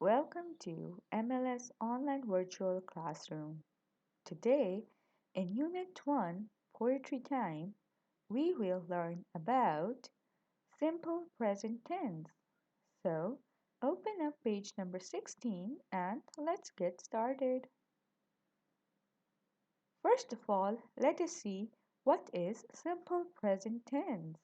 Welcome to MLS Online Virtual Classroom. Today, in Unit 1, Poetry Time, we will learn about simple present tense. So, open up page number 16 and let's get started. First of all, let us see what is simple present tense.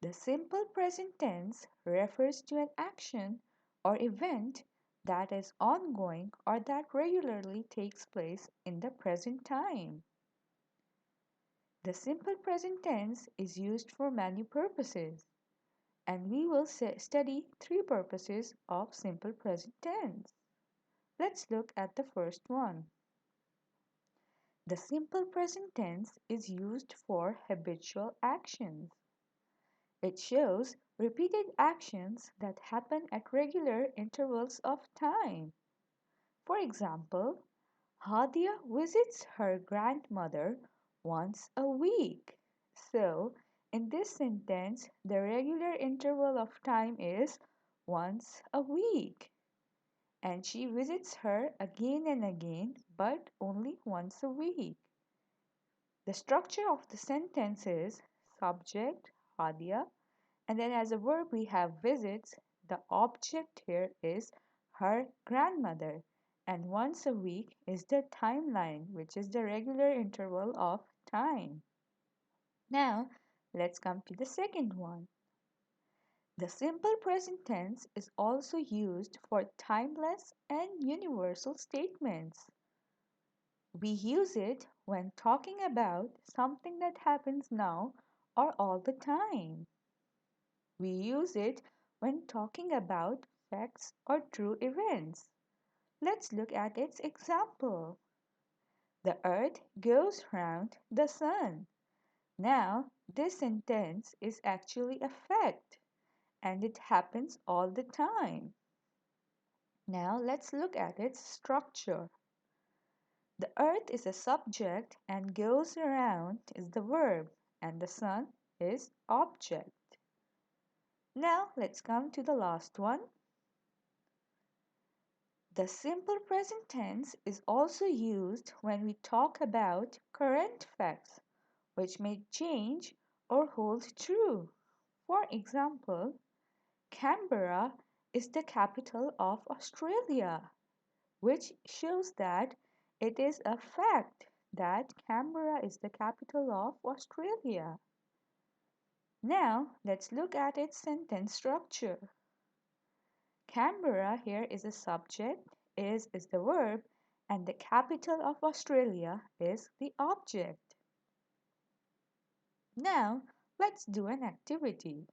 The simple present tense refers to an action or event that is ongoing or that regularly takes place in the present time. The simple present tense is used for many purposes, and we will study three purposes of simple present tense. Let's look at the first one. The simple present tense is used for habitual actions. It shows repeated actions that happen at regular intervals of time. For example, Hadia visits her grandmother once a week. So, in this sentence, the regular interval of time is once a week. And she visits her again and again, but only once a week. The structure of the sentence is subject, Hadia, and then as a verb we have visits. The object here is her grandmother. And once a week is the timeline, which is the regular interval of time. Now, let's come to the second one. The simple present tense is also used for timeless and universal statements. We use it when talking about something that happens now or all the time. We use it when talking about facts or true events. Let's look at its example. The earth goes round the sun. Now, this sentence is actually a fact and it happens all the time. Now, let's look at its structure. The earth is a subject and goes around is the verb and the sun is object. Now, let's come to the last one. The simple present tense is also used when we talk about current facts which may change or hold true. For example, Canberra is the capital of Australia, which shows that it is a fact that Canberra is the capital of Australia. Now, let's look at its sentence structure. Canberra here is a subject, is the verb, and the capital of Australia is the object. Now, let's do an activity.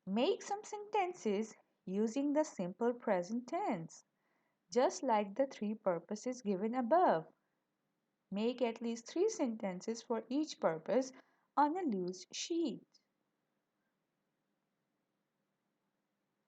Make some sentences using the simple present tense, just like the three purposes given above. Make at least 3 sentences for each purpose on a loose sheet.